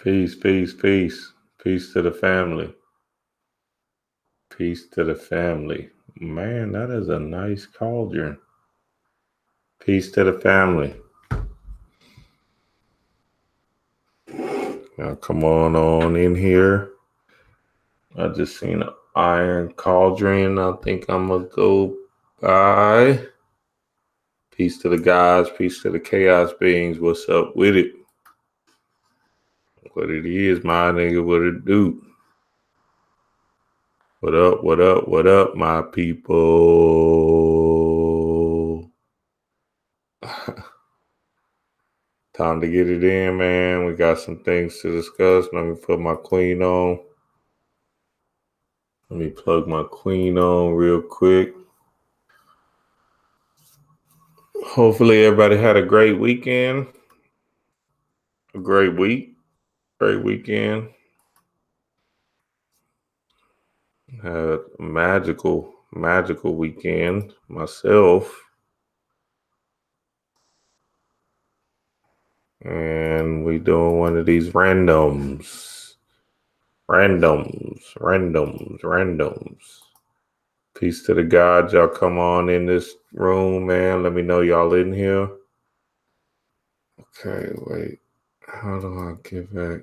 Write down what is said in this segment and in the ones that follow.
Peace, peace, peace. Peace to the family. Peace to the family. Man, that is a nice cauldron. Peace to the family. Now come on in here. I just seen an iron cauldron. I think I'm gonna go by. Peace to the guys. Peace to the chaos beings. What's up with it? What it is, my nigga. What it do? What up? What up? What up, my people? Time to get it in, man. We got some things to discuss. Let me put my queen on. Let me plug my queen on real quick. Hopefully everybody had a great weekend. A great week. Great weekend. Had a magical weekend myself. And we doing one of these randoms. Peace to the gods. Y'all come on in this room, man. Let me know y'all in here. Okay, wait. How do I get back?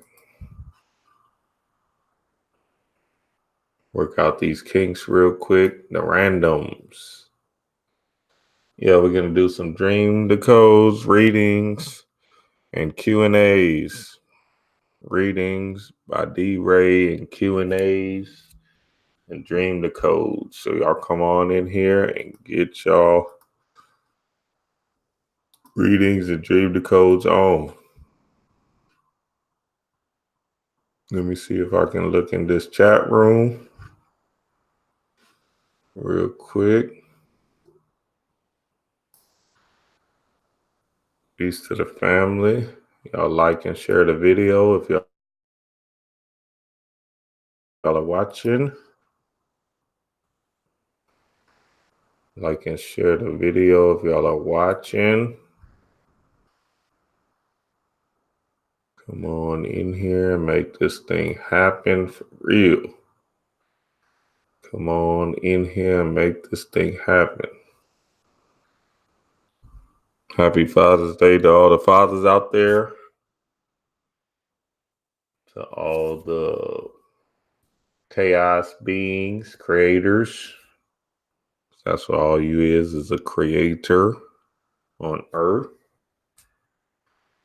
Work out these kinks real quick. The randoms. Yeah, we're going to do some dream decodes, readings, and Q&As. Readings by D-Ray and Q&As and dream decodes. So y'all come on in here and get y'all readings and dream decodes on. Let me see if I can look in this chat room real quick. Peace to the family. Y'all like and share the video if y'all are watching. Like and share the video if y'all are watching. Come on in here and make this thing happen for real. Come on in here and make this thing happen. Happy Father's Day to all the fathers out there. To all the chaos beings, creators. That's what all you is a creator on earth.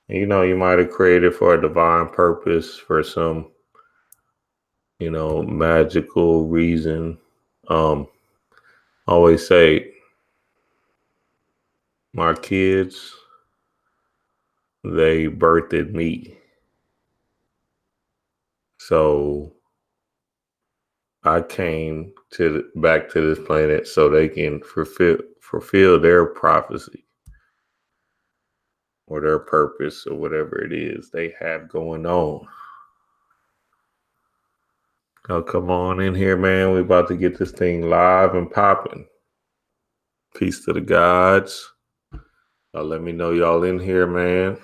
And, you might have created for a divine purpose, for some, magical reason. Always say, my kids, they birthed me. So I came back to this planet so they can fulfill their prophecy or their purpose or whatever it is they have going on. Now come on in here, man. We're about to get this thing live and popping. Peace to the gods. Let me know y'all in here, man.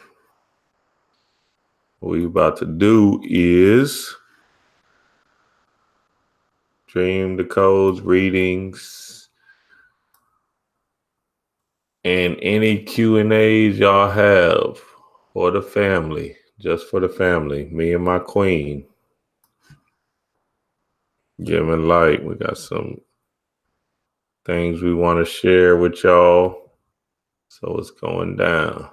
What we about to do is dream decodes, readings, and any Q&As y'all have for the family, just for the family, me and my queen. Giving light. We got some things we want to share with y'all. So it's going down.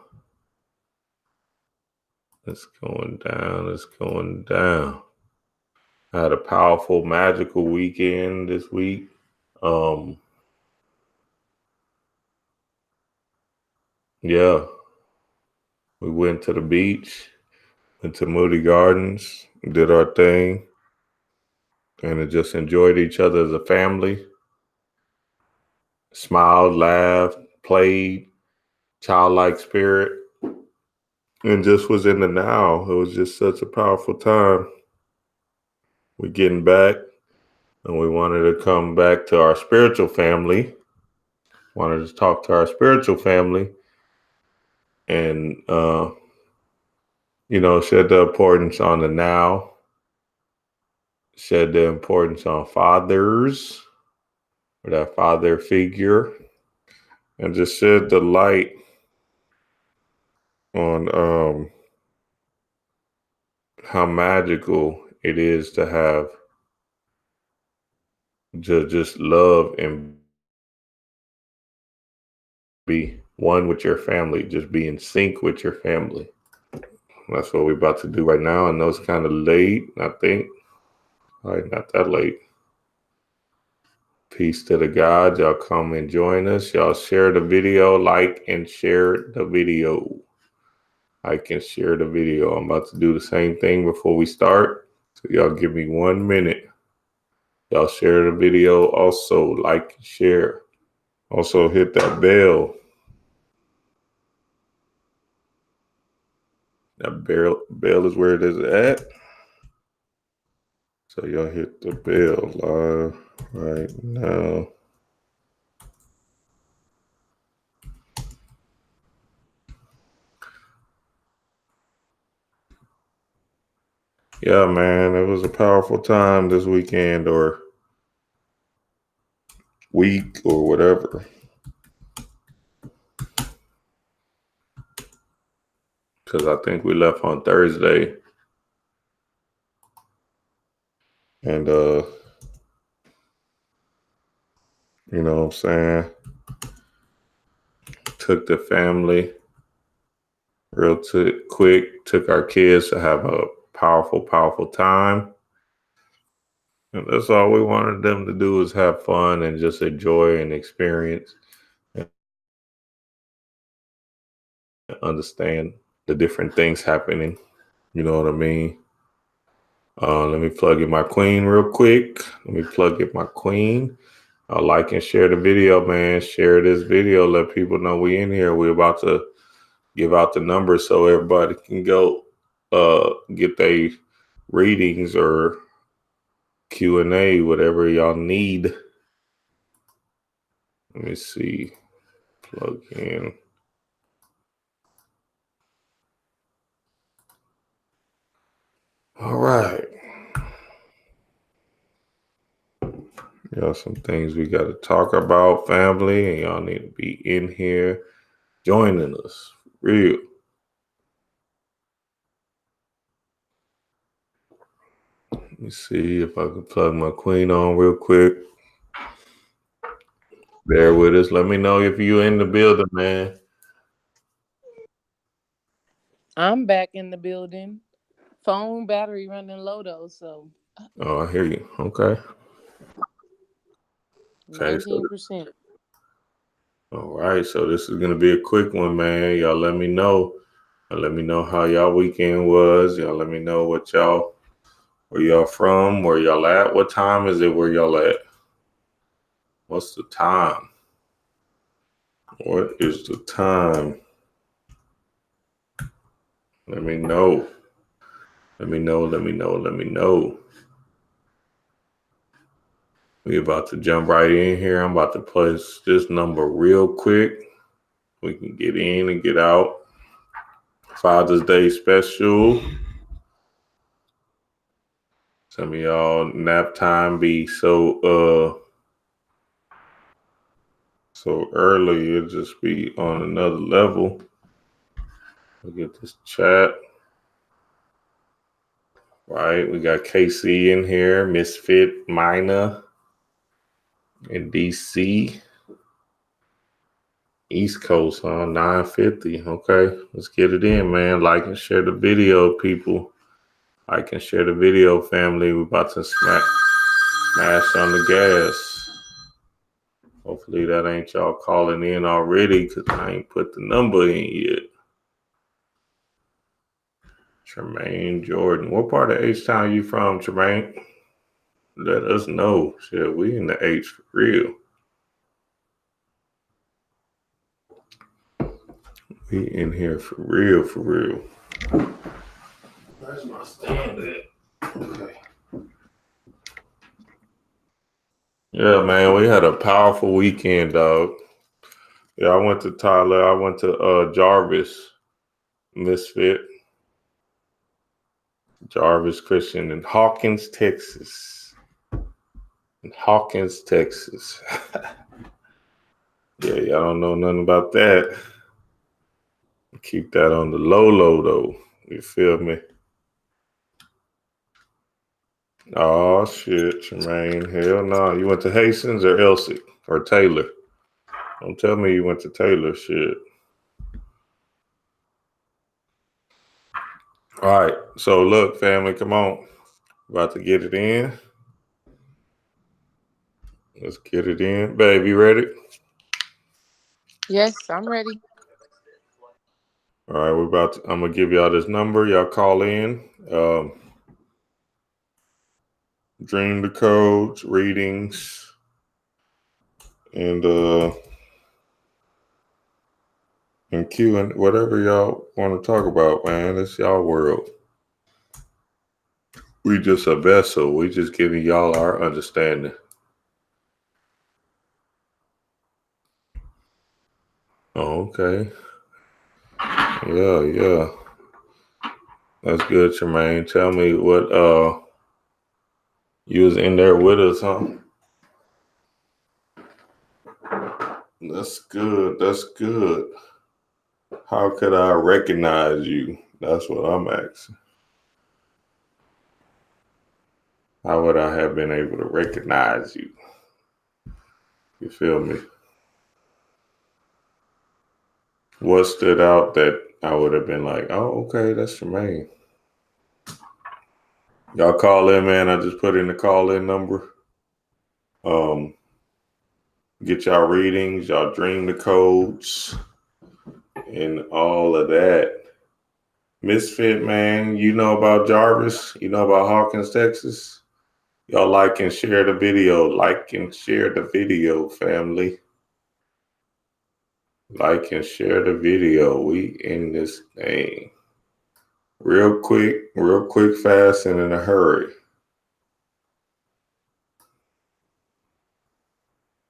It's going down. I had a powerful, magical weekend this week. Yeah. We went to the beach, went to Moody Gardens, did our thing, and just enjoyed each other as a family. Smiled, laughed, played, childlike spirit, and just was in the now. It was just such a powerful time. We're getting back, and we wanted to come back to our spiritual family. Wanted to talk to our spiritual family and shed the importance on the now, shed the importance on fathers or that father figure, and just shed the light on how magical it is to have just love and be one with your family, just be in sync with your family. That's what we're about to do right now. I know it's kind of late, I think. All right, not that late. Peace to the gods. Y'all come and join us. Y'all share the video, like and share the video. Like and share the video. I'm about to do the same thing before we start. So y'all give me 1 minute. Y'all share the video. Also, like and share. Also, hit that bell. That bell is where it is at. So y'all hit the bell live right now. Yeah, man, it was a powerful time this weekend or week or whatever. Because I think we left on Thursday. And, you know what I'm saying? Took the family real quick, took our kids to have a powerful, powerful time. And that's all we wanted them to do is have fun and just enjoy and experience and understand the different things happening. You know what I mean? Let me plug in my queen real quick. Let me plug in my queen. Like and share the video, man. Share this video. Let people know we in here. We're about to give out the numbers so everybody can go get their readings or Q&A, whatever y'all need. Let me see. Plug in. All right. Y'all, some things we got to talk about, family, and y'all need to be in here joining us. Real. Let me see if I can plug my queen on real quick. Bear with us. Let me know if you in the building, man. I'm back in the building. Phone battery running low though, so Oh, I hear you. Okay. 19%. All right. So this is gonna be a quick one, man. Y'all let me know. Let me know how y'all weekend was. Y'all let me know where y'all from, where y'all at. What time is it where y'all at? What's the time? What is the time? Let me know. Let me know. Let me know. Let me know. We about to jump right in here. I'm about to place this number real quick. We can get in and get out. Father's Day special. Some of y'all nap time be so early, it'll just be on another level. Look at this chat. Right, we got KC in here, Misfit Minor in DC. East Coast, huh? 950. Okay, let's get it in, man. Like and share the video, people. Like and share the video, family. We're about to smash on the gas. Hopefully that ain't y'all calling in already because I ain't put the number in yet. Tremaine Jordan. What part of H-Town you from, Tremaine? Let us know. Shit, we in the H for real. We in here for real, for real. Where's my stand at? Okay. Yeah, man, we had a powerful weekend, dog. Yeah, I went to Tyler. I went to Jarvis, Misfit. Jarvis Christian in Hawkins, Texas. In Hawkins, Texas. Yeah, y'all don't know nothing about that. Keep that on the low, though. You feel me? Oh, shit, Jermaine. Hell no. You went to Hastings or Elsie or Taylor? Don't tell me you went to Taylor. Shit. All right. So, look, family, come on. About to get it in. Let's get it in. Babe, you ready? Yes, I'm ready. All right, I'm gonna give y'all this number. Y'all call in. Dream the codes, readings, and Q and whatever y'all want to talk about, man. It's y'all world. We just a vessel. We just giving y'all our understanding. Oh, okay. Yeah. That's good, Tremaine. Tell me what you was in there with us, huh? That's good. That's good. How could I recognize you? That's what I'm asking. How would I have been able to recognize you? You feel me? What stood out that I would have been like, oh, okay, that's Jermaine. Y'all call in, man. I just put in the call in number. Get y'all readings, y'all dream the codes, and all of that. Misfit, man, you know about Jarvis? You know about Hawkins, Texas? Y'all like and share the video. Like and share the video, family. Like and share the video. We in this thing. Real quick, fast, and in a hurry.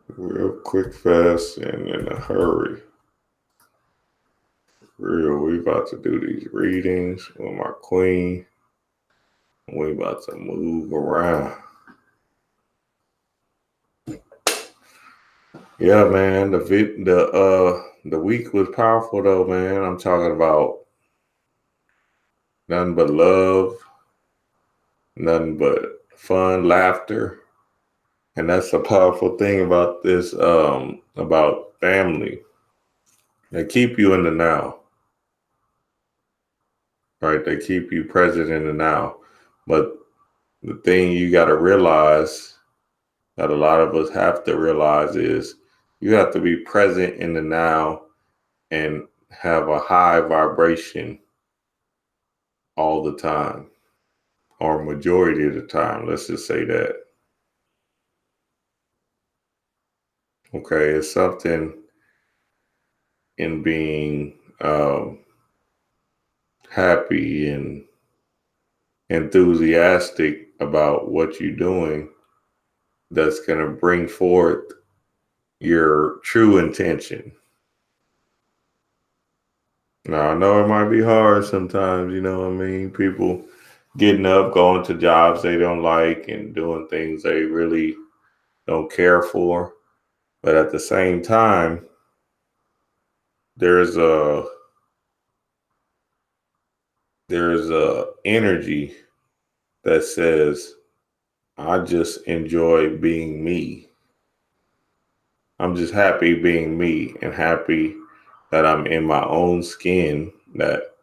Real quick, fast, and in a hurry. Real, we about to do these readings with my queen. We about to move around. Yeah, man. The week was powerful though, man. I'm talking about nothing but love, nothing but fun, laughter. And that's a powerful thing about this, about family. They keep you in the now. Right? They keep you present in the now. But the thing you gotta realize that a lot of us have to realize is you have to be present in the now and have a high vibration all the time, or majority of the time. Let's just say that. Okay, it's something in being happy and enthusiastic about what you're doing that's going to bring forth your true intention. Now, I know it might be hard sometimes, you know what I mean? People getting up, going to jobs they don't like, and doing things they really don't care for. But at the same time, there's a energy that says, I just enjoy being me. I'm just happy being me and happy that I'm in my own skin, that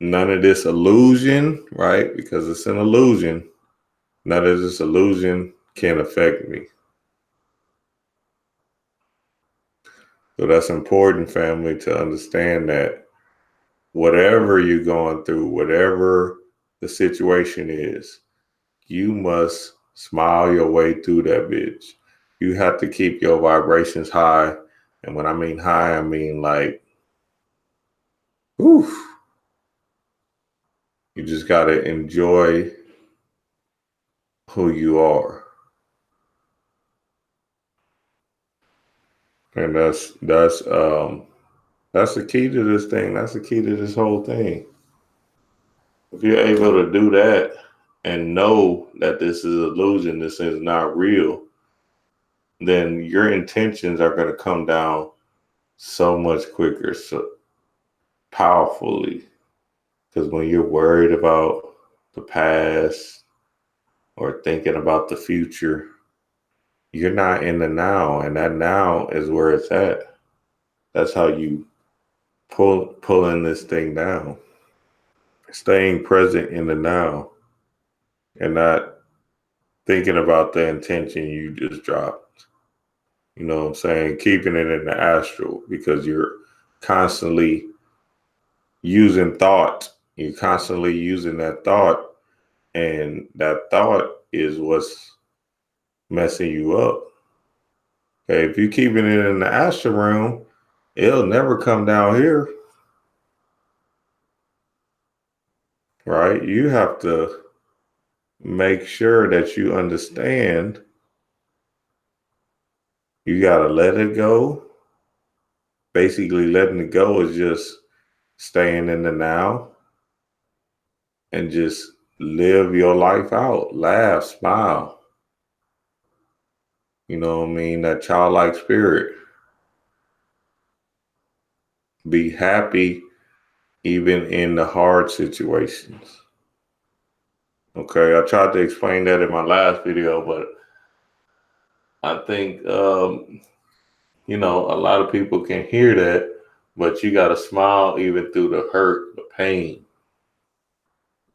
none of this illusion, right? Because it's an illusion. None of this illusion can affect me. So that's important, family, to understand that whatever you're going through, whatever the situation is, you must smile your way through that bitch. You have to keep your vibrations high. And when I mean high, I mean like, oof. You just got to enjoy who you are. And that's the key to this thing. That's the key to this whole thing. If you're able to do that and know that this is illusion, this is not real, then your intentions are going to come down so much quicker, so powerfully. Because when you're worried about the past or thinking about the future, you're not in the now, and that now is where it's at. That's how you pulling this thing down. Staying present in the now and not thinking about the intention you just dropped. You know what I'm saying? Keeping it in the astral because you're constantly using thought. You're constantly using that thought, and that thought is what's messing you up. Okay, if you're keeping it in the astral realm, it'll never come down here, right? You have to make sure that you understand you got to let it go. Basically, letting it go is just staying in the now and just live your life out. Laugh, smile. You know what I mean? That childlike spirit. Be happy even in the hard situations. Okay, I tried to explain that in my last video, but I think a lot of people can hear that, but you got to smile even through the hurt, the pain.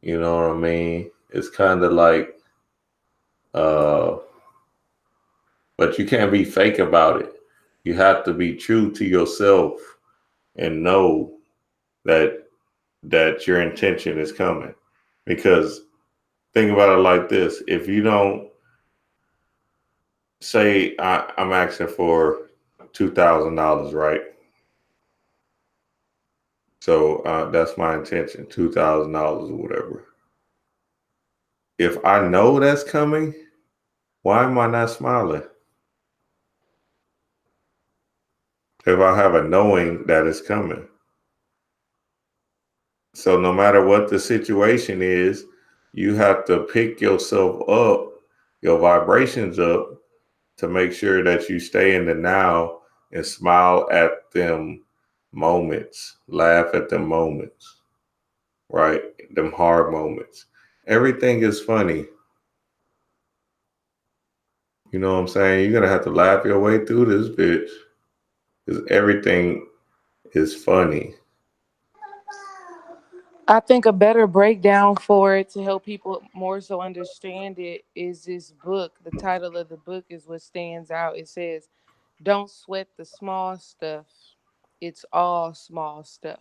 You know what I mean? It's kind of like, uh, but you can't be fake about it. You have to be true to yourself and know that your intention is coming. Because think about it like this: if you don't say I'm asking for $2,000, right? So that's my intention, $2,000 or whatever. If I know that's coming, why am I not smiling? If I have a knowing that it's coming. So no matter what the situation is, you have to pick yourself up, your vibrations up, to make sure that you stay in the now and smile at them moments, laugh at them moments, right? Them hard moments. Everything is funny. You know what I'm saying? You're gonna have to laugh your way through this bitch. Because everything is funny. I think a better breakdown for it to help people more so understand it is this book. The title of the book is what stands out. It says, "Don't sweat the small stuff. It's all small stuff."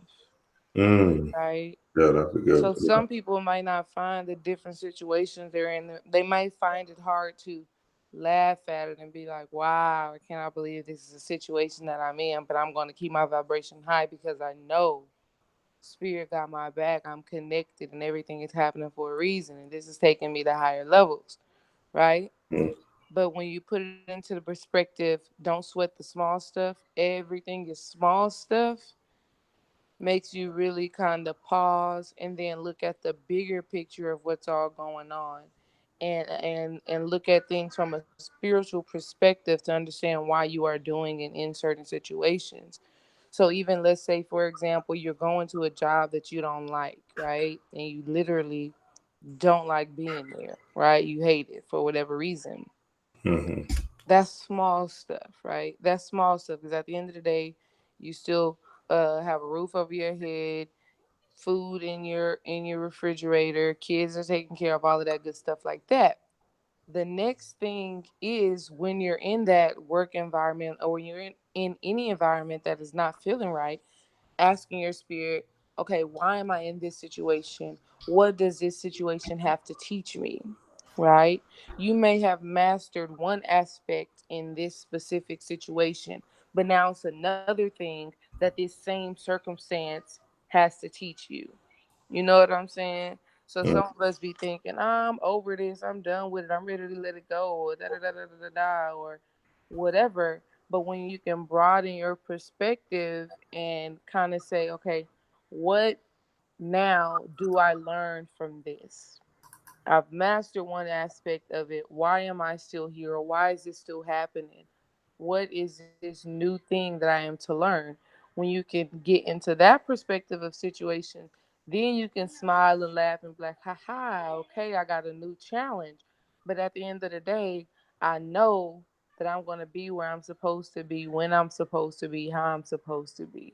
Mm. Right? Yeah, that's a good So one. some people might not find the different situations they're in. They might find it hard to laugh at it and be like, "Wow, I cannot believe this is a situation that I'm in." But I'm going to keep my vibration high because I know Spirit got my back. I'm connected, and everything is happening for a reason. And this is taking me to higher levels, right? Mm. But when you put it into the perspective, don't sweat the small stuff. Everything is small stuff, makes you really kind of pause and then look at the bigger picture of what's all going on, and look at things from a spiritual perspective to understand why you are doing it in certain situations. So even, let's say, for example, you're going to a job that you don't like, right? And you literally don't like being there, right? You hate it for whatever reason. Mm-hmm. That's small stuff, right? That's small stuff because at the end of the day, you still have a roof over your head, food in your refrigerator, kids are taken care of, all of that good stuff like that. The next thing is when you're in that work environment, or when you're in any environment that is not feeling right, asking your spirit, okay, why am I in this situation? What does this situation have to teach me? Right? You may have mastered one aspect in this specific situation, but now it's another thing that this same circumstance has to teach you. You know what I'm saying? So Mm. some of us be thinking, I'm over this, I'm done with it, I'm ready to let it go, or da da da da da da, or whatever. But when you can broaden your perspective and kind of say, okay, what Now, do I learn from this? I've mastered one aspect of it. Why am I still here? Or why is this still happening? What is this new thing that I am to learn? When you can get into that perspective of situation, then you can smile and laugh and be like, haha, okay, I got a new challenge. But at the end of the day, I know that I'm going to be where I'm supposed to be, when I'm supposed to be, how I'm supposed to be.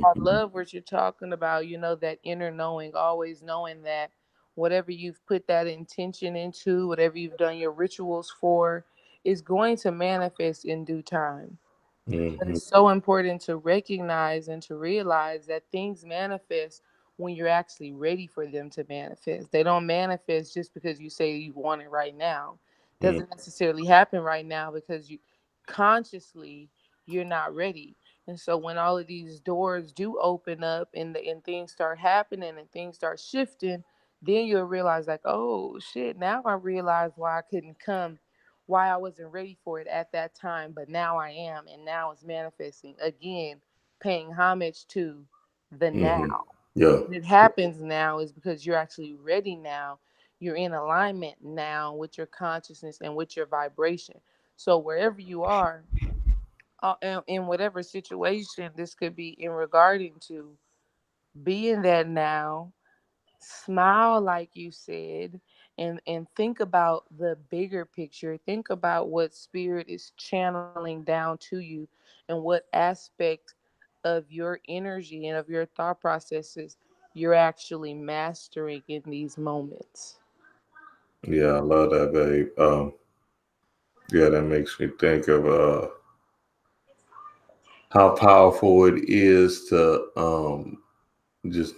I Mm-hmm. love what you're talking about, that inner knowing, always knowing that whatever you've put that intention into, whatever you've done your rituals for, is going to manifest in due time. But Mm-hmm. it's so important to recognize and to realize that things manifest when you're actually ready for them to manifest. They don't manifest just because you say you want it right now. It doesn't necessarily happen right now because you consciously you're not ready. And so when all of these doors do open up and things start happening and things start shifting, then you'll realize like, oh shit, now I realize why I couldn't come, why I wasn't ready for it at that time, but now I am, and now it's manifesting again, paying homage to the Mm-hmm. now. Yeah. When it happens now is because you're actually ready now. You're in alignment now with your consciousness and with your vibration. So wherever you are, in whatever situation this could be in regarding to, be in that now, smile like you said, and think about the bigger picture. Think about what spirit is channeling down to you and what aspect of your energy and of your thought processes you're actually mastering in these moments. Yeah, I love that, babe. Yeah, that makes me think of how powerful it is to just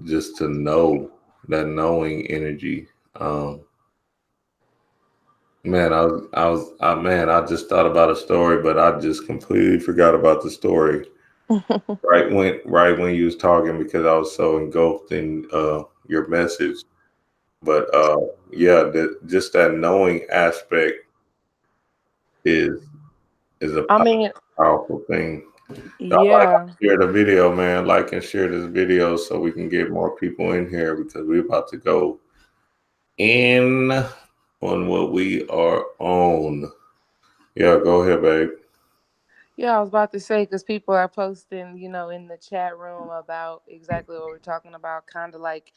just to know that knowing energy. Um, man, man, I just thought about a story, but I just completely forgot about the story right when you was talking because I was so engulfed in your message. But yeah, just that knowing aspect is is a I mean, powerful thing. Y'all like yeah. share the video, man. Like and share this video so we can get more people in here because we're about to go in on what we are on. Yeah, go ahead, babe. Yeah, I was about to say because people are posting, in the chat room about exactly what we're talking about. Kind of like,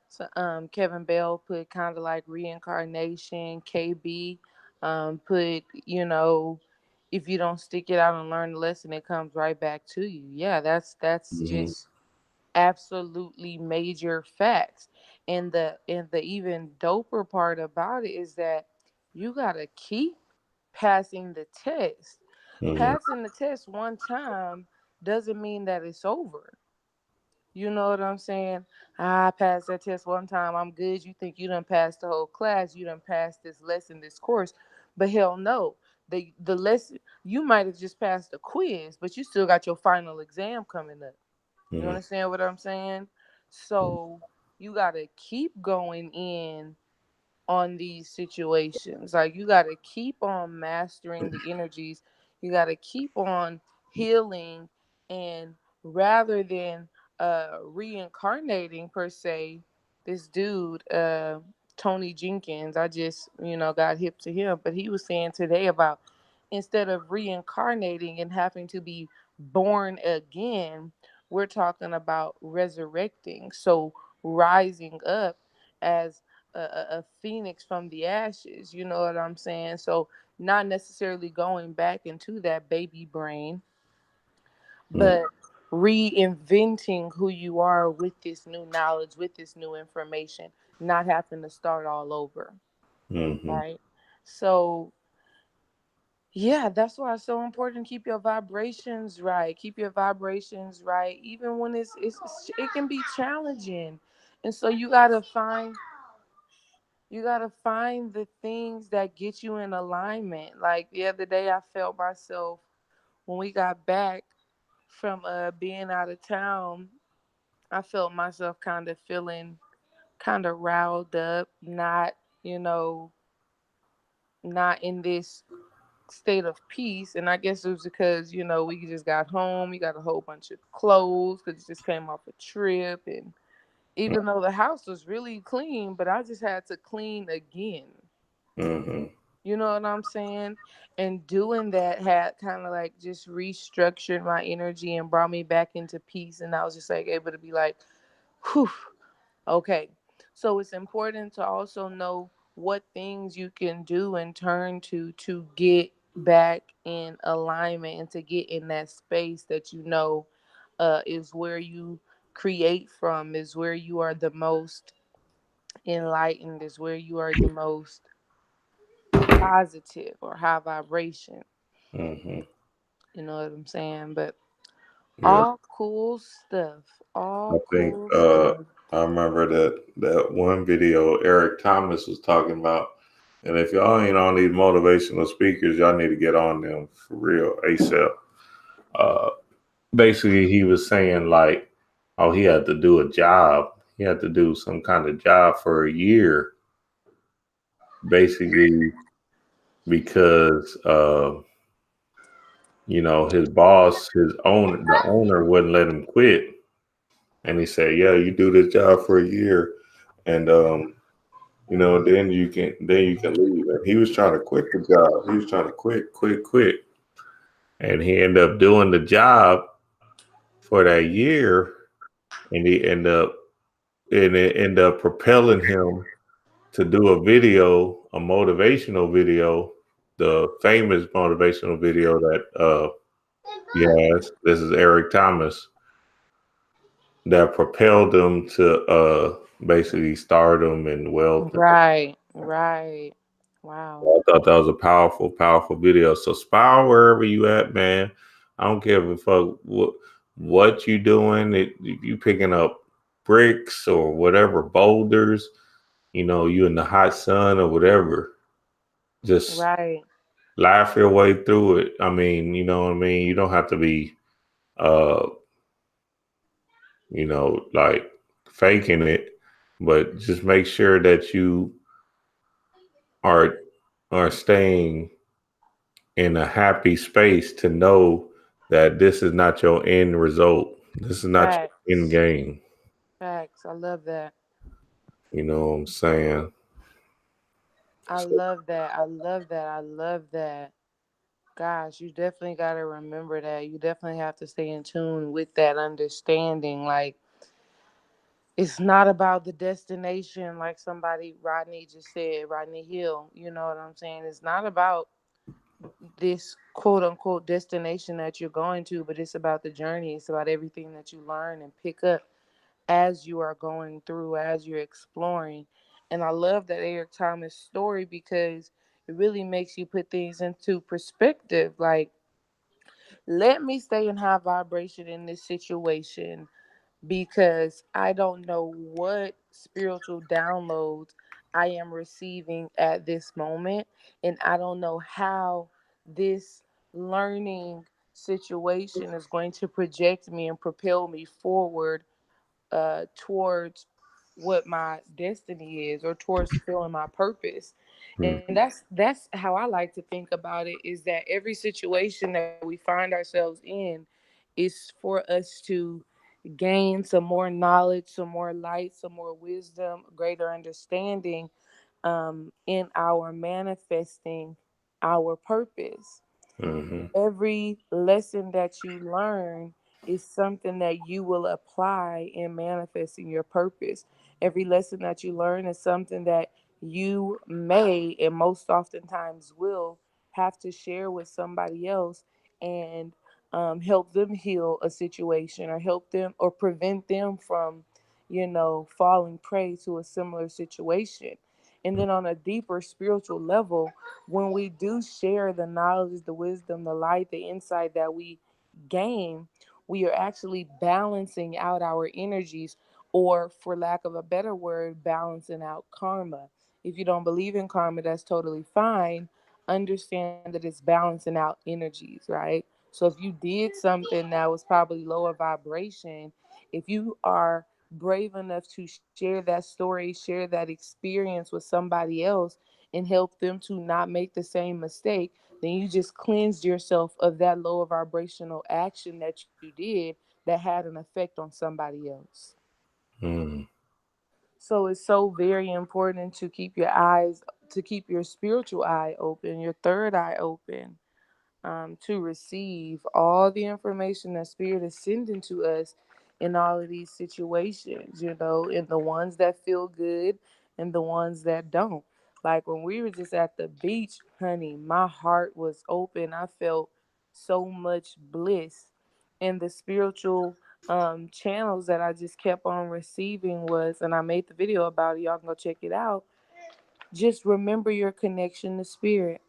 so, Kevin Bell put kind of like reincarnation. KB put, if you don't stick it out and learn the lesson, it comes right back to you. Yeah, that's Hmm. just absolutely major facts. And the even doper part about it is that you gotta keep passing the test. Hmm. Passing the test one time doesn't mean that it's over. You know what I'm saying? I passed that test one time. I'm good. You think you done passed the whole class? You done passed this lesson, this course? But hell no. The lesson, you might have just passed a quiz, but you still got your final exam coming up. You Hmm. understand what I'm saying? So you gotta keep going in on these situations. Like you got to keep on mastering the energies. You got to keep on healing, and rather than reincarnating per se, this dude Tony Jenkins, I just, got hip to him, but he was saying today about instead of reincarnating and having to be born again, we're talking about resurrecting. So rising up as a phoenix from the ashes. You know what I'm saying? So not necessarily going back into that baby brain, but reinventing who you are with this new knowledge, with this new information, not having to start all over. Hmm. Right. So yeah, that's why it's so important to keep your vibrations right. Keep your vibrations right, even when it can be challenging. And so you gotta find the things that get you in alignment. Like the other day, I felt myself when we got back from being out of town. I felt myself kind of feeling kind of riled up, not you know, not in this state of peace. And I guess it was because, we just got home. You got a whole bunch of clothes because you just came off a trip. And even though the house was really clean, but I just had to clean again. Mm-hmm. You know what I'm saying? And doing that had kind of like just restructured my energy and brought me back into peace. And I was just like able to be like, whew, okay. So it's important to also know what things you can do and turn to get back in alignment and to get in that space that is where you create from, is where you are the most enlightened, is where you are the most positive or high vibration. Mm-hmm. You know what I'm saying? But Yeah. all cool stuff. I All think cool stuff. I remember that one video Eric Thomas was talking about. And if y'all ain't on these motivational speakers, y'all need to get on them for real ASAP. Uh, Basically, he was saying like, oh, he had to do a job. He had to do some kind of job for a year, basically because his boss, the owner wouldn't let him quit. And he said, "Yeah, you do this job for a year, and then you can leave." And he was trying to quit the job. He was trying to quit, and he ended up doing the job for that year, and it ended up propelling him to do a motivational video, the famous motivational video that he has. This is Eric Thomas, that propelled him to basically stardom and wealth. Right, right. Wow. I thought that was a powerful, powerful video. So spy wherever you at, man. I don't give a fuck what you doing. You picking up bricks or whatever, boulders. You in the hot sun or whatever. Just Right, laugh your way through it. I mean, you know what I mean. You don't have to be, uh, like faking it, but just make sure that you are staying in a happy space to know that this is not your end result. This is not your end facts. game. Facts. I love that. You know what I'm saying? I So, love that. I love that. I love that. Gosh, you definitely got to remember that. You definitely have to stay in tune with that understanding. Like, it's not about the destination, like somebody, Rodney just said, Rodney Hill. You know what I'm saying? It's not about this quote unquote destination that you're going to, but it's about the journey. It's about everything that you learn and pick up as you are going through, as you're exploring. And I love that Eric Thomas story because it really makes you put things into perspective. Like, let me stay in high vibration in this situation because I don't know what spiritual downloads I am receiving at this moment. And I don't know how this learning situation is going to project me and propel me forward towards what my destiny is or towards fulfilling my purpose. And mm, that's how I like to think about it, is that every situation that we find ourselves in is for us to gain some more knowledge, some more light, some more wisdom, greater understanding in our manifesting our purpose. mm-hmm, Every lesson that you learn is something that you will apply in manifesting your purpose. Every lesson that you learn is something that you may, and most oftentimes will, have to share with somebody else and help them heal a situation or help them or prevent them from, falling prey to a similar situation. And then on a deeper spiritual level, when we do share the knowledge, the wisdom, the light, the insight that we gain, we are actually balancing out our energies, or for lack of a better word, balancing out karma. If you don't believe in karma, that's totally fine. Understand that it's balancing out energies, right? So if you did something that was probably lower vibration, if you are brave enough to share that story, share that experience with somebody else, and help them to not make the same mistake, then you just cleansed yourself of that lower vibrational action that you did that had an effect on somebody else. Mm. So it's so very important to keep your eyes, to keep your spiritual eye open, your third eye open, to receive all the information that Spirit is sending to us in all of these situations, and the ones that feel good and the ones that don't. Like when we were just at the beach, honey, my heart was open. I felt so much bliss. And the spiritual channels that I just kept on receiving was, and I made the video about it, y'all can go check it out. Just remember your connection to Spirit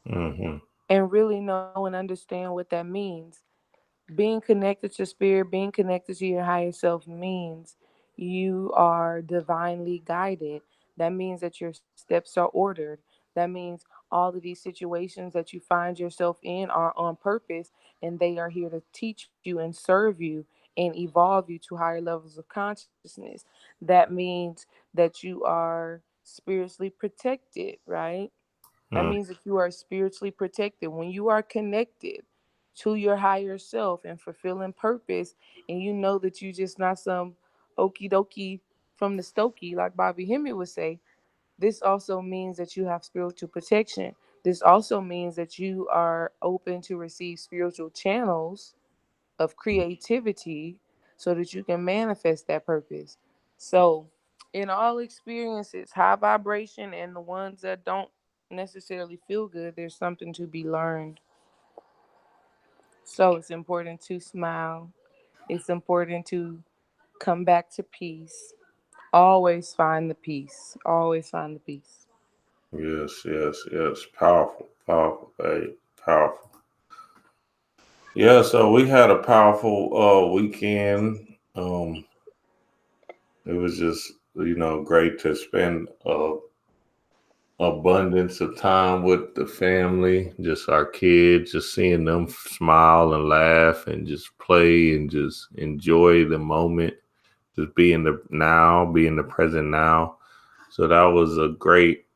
Mm-hmm. and really know and understand what that means. Being connected to spirit, being connected to your higher self means you are divinely guided. That means that your steps are ordered. That means all of these situations that you find yourself in are on purpose, and they are here to teach you and serve you and evolve you to higher levels of consciousness. That means that you are spiritually protected, right? That Mm. means that you are spiritually protected. When you are connected to your higher self and fulfilling purpose, and you know that you just not some okie dokie from the stokey, like Bobby Hemmett would say, this also means that you have spiritual protection. This also means that you are open to receive spiritual channels of creativity so that you can manifest that purpose. So, in all experiences, high vibration and the ones that don't necessarily feel good, there's something to be learned. So, it's important to smile. It's important to come back to peace. Always find the peace. Always find the peace. Yes, yes, yes. Powerful, powerful, babe. Powerful. Yeah, so we had a powerful weekend. It was just, great to spend abundance of time with the family, just our kids, just seeing them smile and laugh and just play and just enjoy the moment, just be in the now, be in the present now. So that was a great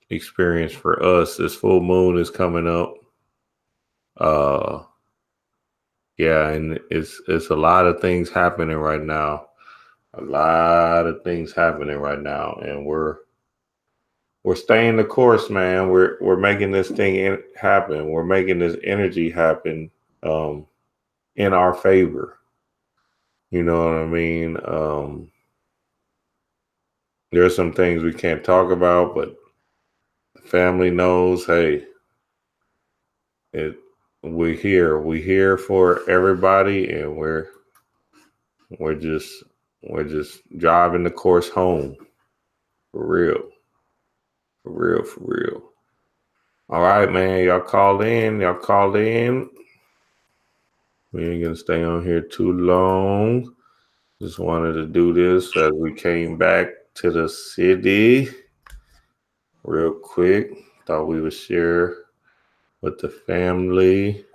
experience for us. This full moon is coming up. Uh yeah, and it's a lot of things happening right now. A lot of things happening right now, and we're staying the course, man. We're making this thing happen. We're making this energy happen in our favor. You know what I mean? There's some things we can't talk about, but the family knows. Hey, it we're here. We're here for everybody, and we're just we're just driving the course home for real, for real, for real. All right, man. Y'all called in. Y'all called in. We ain't gonna stay on here too long. Just wanted to do this as we came back to the city real quick. Thought we would share with the family.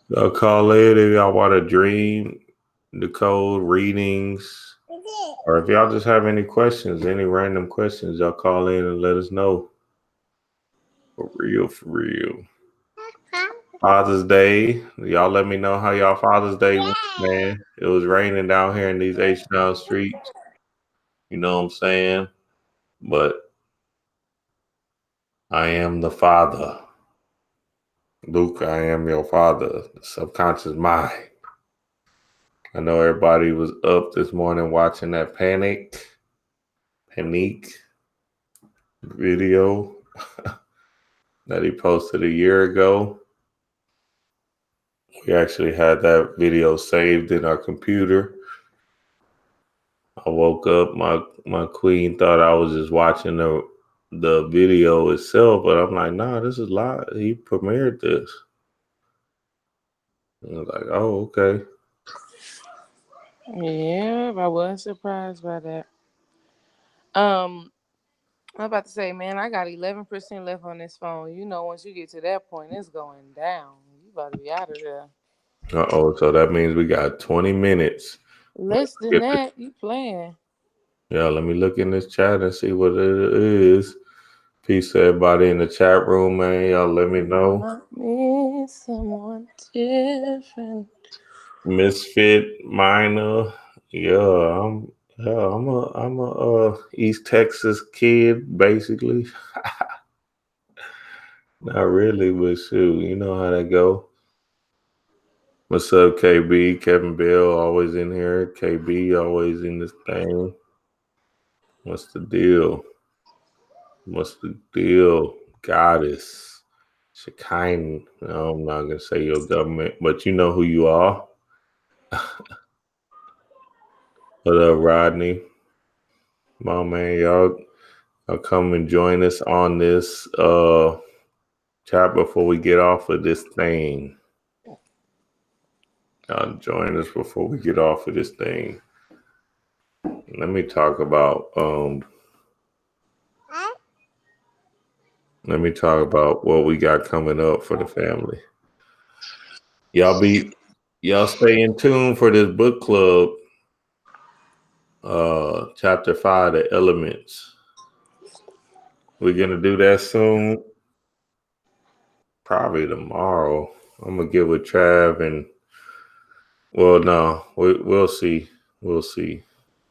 Y'all call in if y'all want to dream, the code readings, or if y'all just have any questions, any random questions, y'all call in and let us know. For real, for real. Father's Day. Y'all let me know how y'all Father's Day went, man. It was raining down here in these H-Town streets. You know what I'm saying? But I am the father. Luke, I am your father. The subconscious mind. I know everybody was up this morning watching that panique video that he posted a year ago. We actually had that video saved in our computer. I woke up, my queen thought I was just watching the video itself, but I'm like, nah, this is live. He premiered this. And I was like, oh, okay. Yeah, I was surprised by that. Um, I'm about to say, man, I got 11% left on this phone. You know, once you get to that point, it's going down. You about to be out of there. So that means we got 20 minutes. Less than Get the, that, you playing. Yeah, let me look in this chat and see what it is. Peace to everybody in the chat room, man. Y'all let me know. Me someone different. Misfit Minor. Yeah, I'm a East Texas kid, basically. Not really, but shoot, you know how that go. What's up, KB? Kevin Bell always in here. KB always in this thing. What's the deal? What's the deal? Goddess. Shekinah. No, I'm not gonna say your government, but you know who you are. What up, Rodney? Come on, man, y'all come and join us on this chat before we get off of this thing. Y'all join us before we get off of this thing. Let me talk about what we got coming up for the family. Y'all stay in tune for this book club. Chapter 5, the elements. We're gonna do that soon. Probably tomorrow. I'm gonna get with Trav and well, no, we'll see. We'll see.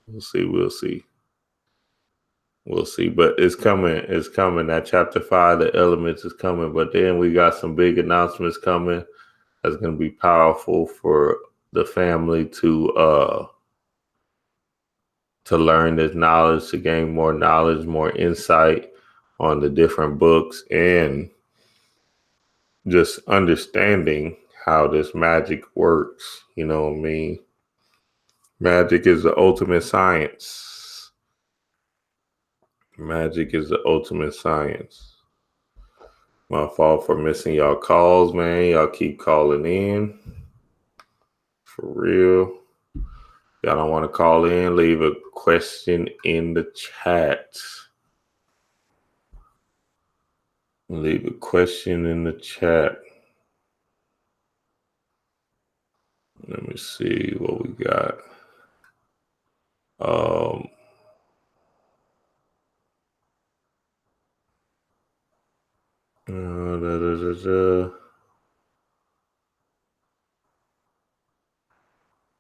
We'll see. We'll see. We'll see. But it's coming. It's coming. That chapter 5, the elements is coming. But then we got some big announcements coming that's gonna be powerful for the family to learn this knowledge, to gain more knowledge, more insight on the different books, and just understanding how this magic works. You know what I mean? Magic is the ultimate science. Magic is the ultimate science. My fault for missing y'all calls, man. Y'all keep calling in. For real. Y'all don't want to call in, leave a question in the chat. Leave a question in the chat. Let me see what we got.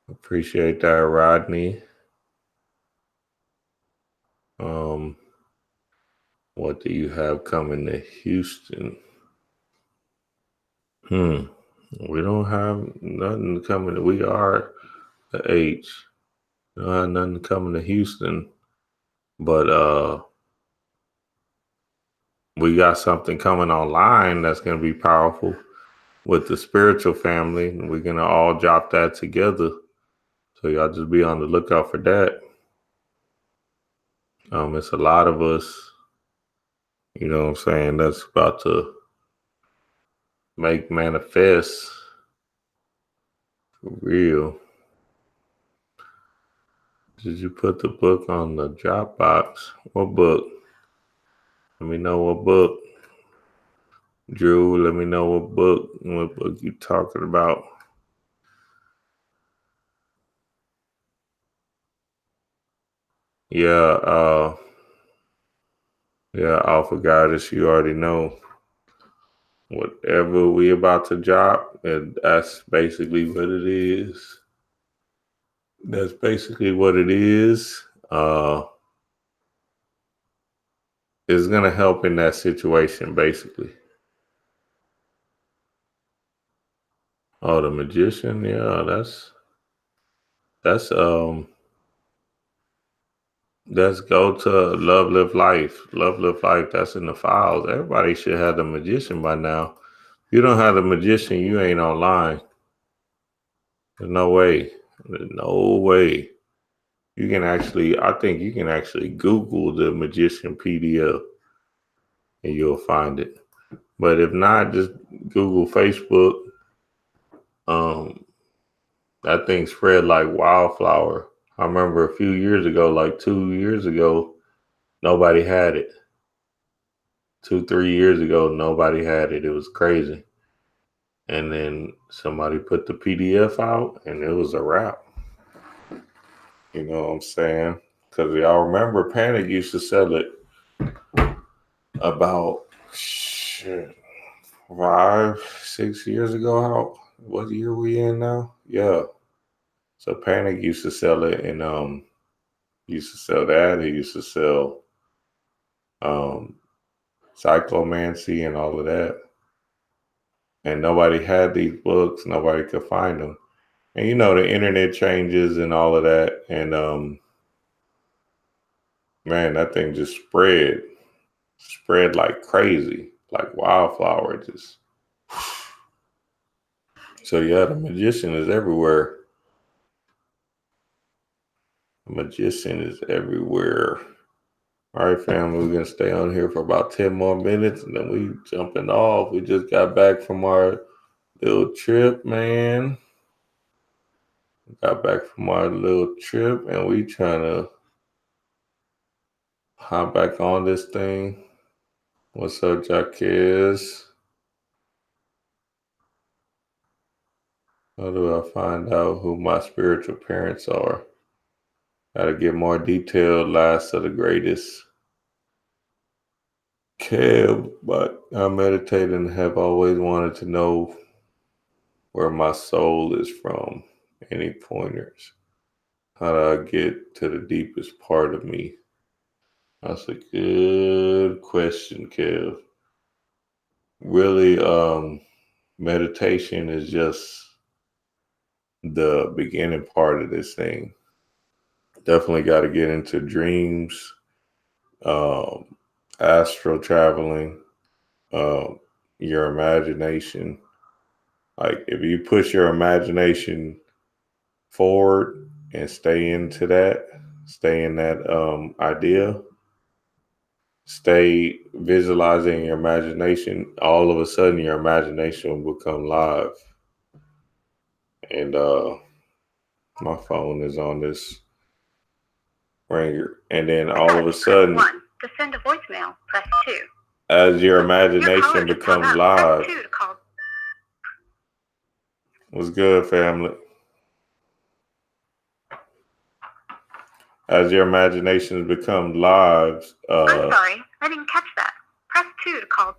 Appreciate that, Rodney. What do you have coming to Houston? We don't have nothing coming. We are the H. We don't have nothing coming to Houston, but we got something coming online that's gonna be powerful with the spiritual family. And we're gonna all drop that together. So y'all just be on the lookout for that. It's a lot of us, you know what I'm saying, that's about to make manifest for real. Did you put the book on the Dropbox? What book? Let me know what book. Drew, let me know what book you talking about. Yeah, Alpha Goddess, you already know. Whatever we about to drop, and that's basically what it is. That's basically what it is. It's gonna help in that situation, basically. Oh, the magician, yeah, that's go to Love Live Life. Love Live Life, that's in the files. Everybody should have the magician by now. If you don't have the magician, you ain't online. There's no way. There's no way. I think you can actually Google the magician PDF and you'll find it. But if not, just Google Facebook. That thing spread like wildflower. I remember a few years ago, like 2 years ago, nobody had it. 2, 3 years ago, nobody had it. It was crazy. And then somebody put the PDF out and it was a wrap. You know what I'm saying? Because y'all remember Panic used to sell it about shit, 5, 6 years ago. What year we in now? Yeah. So Panic used to sell it, and he used to sell that. He used to sell um cyclomancy and all of that. And nobody had these books. Nobody could find them. And you know the internet changes and all of that. And man, that thing just spread like crazy, like wildflower. Just so yeah, the magician is everywhere. The magician is everywhere. All right, family, we're gonna stay on here for about 10 more minutes, and then we jumping off. We just got back from our little trip, man. Got back from our little trip, and we trying to hop back on this thing. What's up, Jaquez? How do I find out who my spiritual parents are? Gotta get more detailed. Last of the greatest. Kev, but I meditate and have always wanted to know where my soul is from. Any pointers? How do I get to the deepest part of me? That's a good question, Kev. Really, meditation is just the beginning part of this thing. Definitely got to get into dreams, um, astral traveling, um, your imagination. Like if you push your imagination forward and stay in that idea, stay visualizing your imagination, all of a sudden your imagination will become live. And my phone is on this ringer. And then all of a sudden, to send a voicemail, press 2. as your imagination becomes live. What's good, family? As your imagination becomes live. I'm sorry, I didn't catch that. Press 2 to call.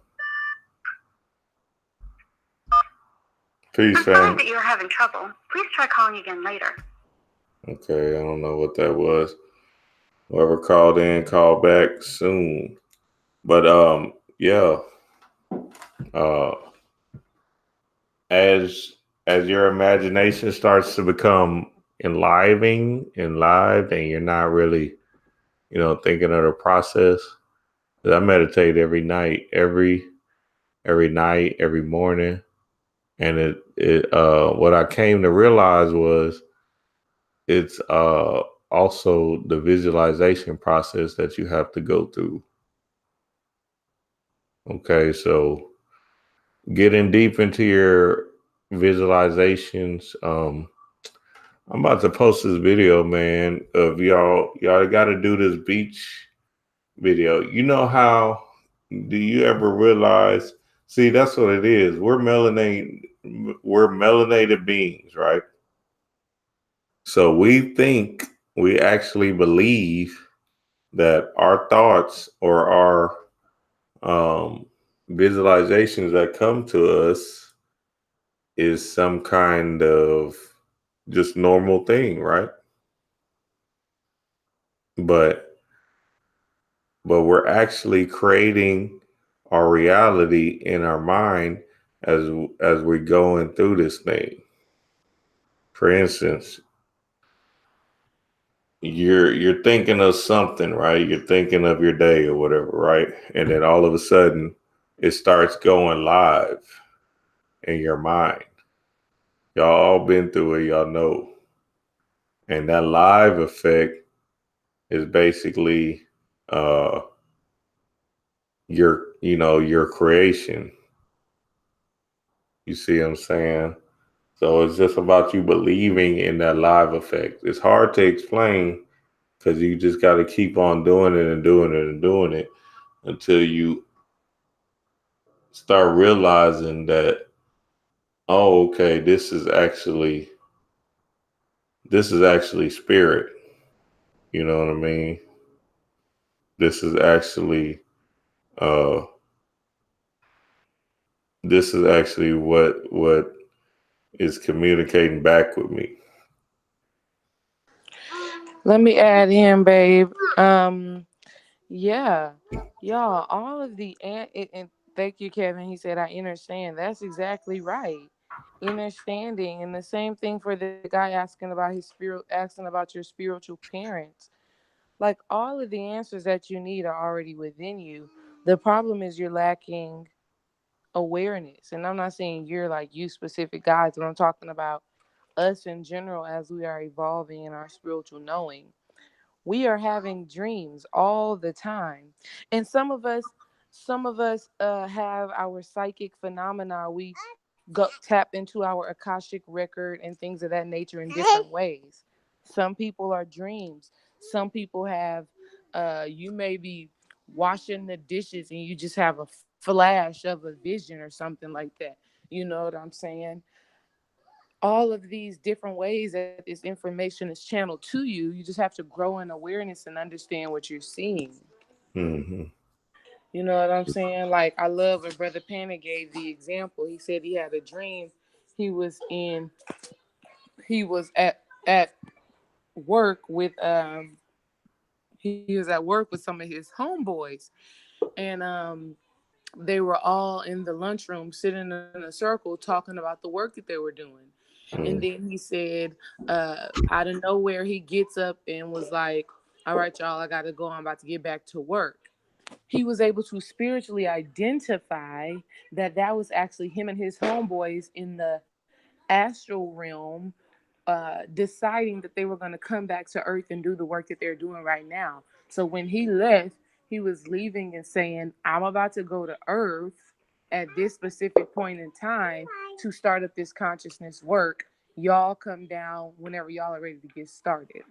Peace, I'm sorry that you're having trouble. Please try calling again later. Okay, I don't know what that was. Whoever called in, call back soon. But yeah. As your imagination starts to become enlive, and you're not really, thinking of the process. 'Cause I meditate every night, every night, every morning. And what I came to realize was it's also the visualization process that you have to go through. Okay, so getting deep into your visualizations. I'm about to post this video, man, of y'all got to do this beach video. You know how, do you ever realize, see, that's what it is. We're melanated beings, right? So we actually believe that our thoughts or our visualizations that come to us is some kind of just normal thing, right? But we're actually creating our reality in our mind as we're going through this thing. For instance, you're thinking of something, right? You're thinking of your day or whatever, right? And then all of a sudden it starts going live in your mind. Y'all all been through it, y'all know. And that live effect is basically your creation. You see what I'm saying? So it's just about you believing in that live effect. It's hard to explain because you just got to keep on doing it and doing it and doing it until you start realizing that, oh, okay, this is actually spirit. You know what I mean? This is actually uh this is actually what is communicating back with me. Let me add in, babe. Yeah, y'all, all of and thank you, Kevin. He said, I understand. That's exactly right. Understanding. And the same thing for the guy asking about your spiritual parents. Like all of the answers that you need are already within you. The problem is you're lacking awareness. And I'm not saying you're like you specific guys, but I'm talking about us in general as we are evolving in our spiritual knowing. We are having dreams all the time. And some of us have our psychic phenomena. We go tap into our akashic record and things of that nature in different ways. Some people are dreams. Some people have you may be washing the dishes and you just have a flash of a vision or something like that. You know what I'm saying? All of these different ways that this information is channeled to you. You just have to grow in awareness and understand what you're seeing. Hmm. You know what I'm saying? Like I love when Brother Panic gave the example. He said he had a dream. He was in he was at work with he was at work with some of his homeboys, and they were all in the lunchroom sitting in a circle talking about the work that they were doing. And Mm. then he said, out of nowhere, he gets up and was like, all right, y'all, I got to go. I'm about to get back to work. He was able to spiritually identify that that was actually him and his homeboys in the astral realm, deciding that they were going to come back to Earth and do the work that they're doing right now. So when he left, he was leaving and saying, I'm about to go to Earth at this specific point in time to start up this consciousness work. Y'all come down whenever y'all are ready to get started.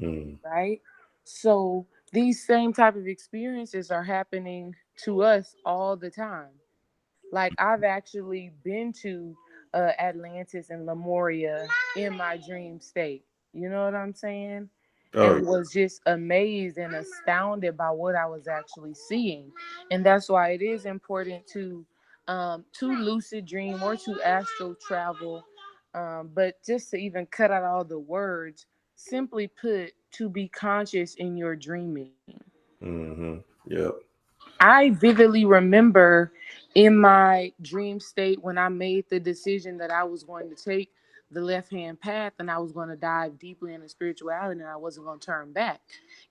Mm. Right? So these same type of experiences are happening to us all the time. Like I've actually been to Atlantis and Lemuria in my dream state. You know what I'm saying? Oh, And was just amazed and astounded by what I was actually seeing. And that's why it is important to lucid dream or to astral travel. But just to even cut out all the words, simply put, to be conscious in your dreaming. mm-hmm. Yep. I vividly remember in my dream state when I made the decision that I was going to take the left hand path and I was going to dive deeply into spirituality and I wasn't going to turn back.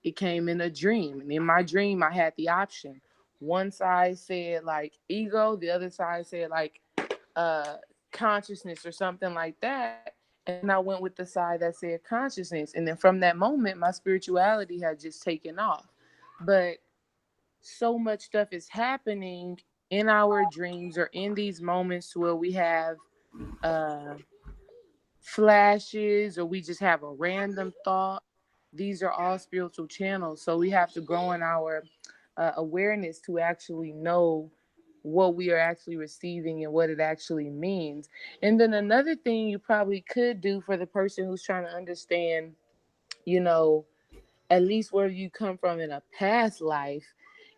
It came in a dream. And in my dream, I had the option. One side said like ego, the other side said like uh, consciousness or something like that. And I went with the side that said consciousness. And then from that moment, my spirituality had just taken off. But so much stuff is happening in our dreams or in these moments where we have uh, flashes or we just have a random thought. These are all spiritual channels. So we have to grow in our awareness to actually know what we are actually receiving and what it actually means. And then another thing you probably could do for the person who's trying to understand, you know, at least where you come from in a past life,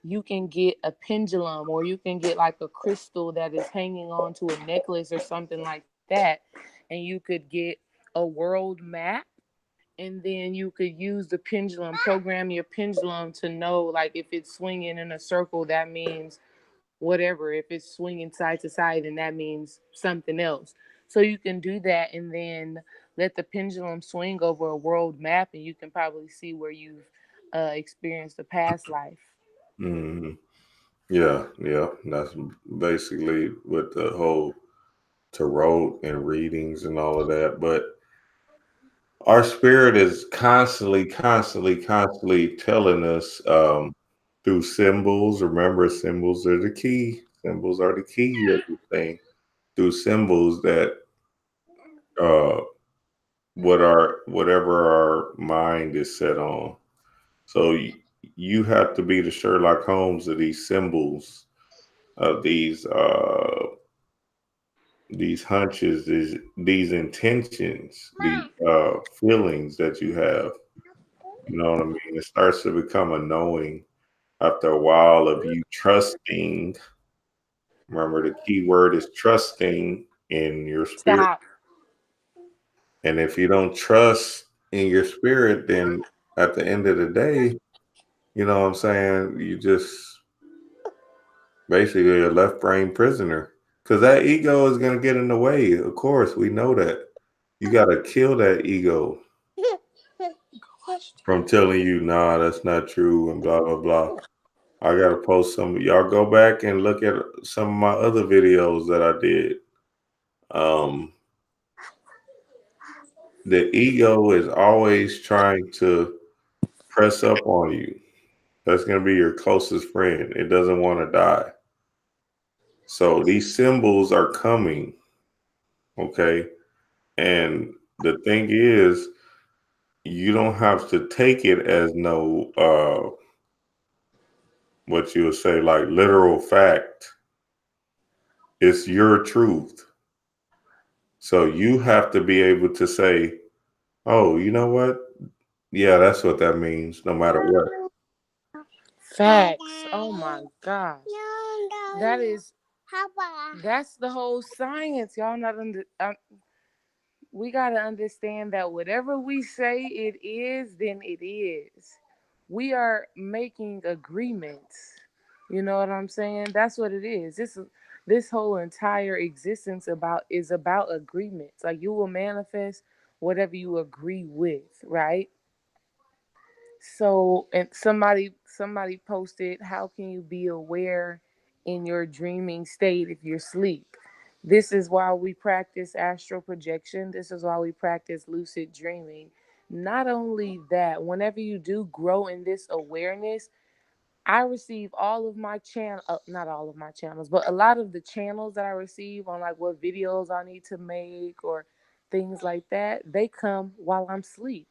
you can get a pendulum or you can get like a crystal that is hanging on to a necklace or something like that. And you could get a world map. And then you could use the pendulum, program your pendulum to know, like, if it's swinging in a circle, that means whatever. If it's swinging side to side, then that means something else. So you can do that and then let the pendulum swing over a world map, and you can probably see where you've experienced a past life. Hmm. Yeah, yeah. That's basically what the whole tarot and readings and all of that. But our spirit is constantly telling us through symbols. Remember, symbols are the key. Symbols are the key to everything. Through symbols that uh, whatever our mind is set on. So you have to be the Sherlock Holmes of these symbols, of these hunches, these intentions, these feelings that you have. You know what I mean? It starts to become a knowing after a while of you trusting. Remember, the key word is trusting in your spirit. Stop. And if you don't trust in your spirit, then at the end of the day, you know what I'm saying? You just basically a left brain prisoner. Because that ego is going to get in the way. Of course, we know that. You got to kill that ego from telling you, nah, that's not true, and blah, blah, blah. I got to post some. Y'all go back and look at some of my other videos that I did. Um, the ego is always trying to press up on you. That's going to be your closest friend. It doesn't want to die. So these symbols are coming, okay? And the thing is, you don't have to take it as no, what you would say, like literal fact. It's your truth. So you have to be able to say, oh, you know what? Yeah, that's what that means, no matter what. Facts. Oh my gosh. That is. That's the whole science. Y'all not under. We gotta understand that whatever we say it is, then it is. We are making agreements. You know what I'm saying? That's what it is. This whole entire existence about is about agreements. Like you will manifest whatever you agree with, right? So, and somebody posted, how can you be aware in your dreaming state if you're asleep? This is why we practice astral projection. This is why we practice lucid dreaming. Not only that, whenever you do grow in this awareness, I receive all of my channel, not all of my channels, but a lot of the channels that I receive on like what videos I need to make or things like that, they come while I'm asleep.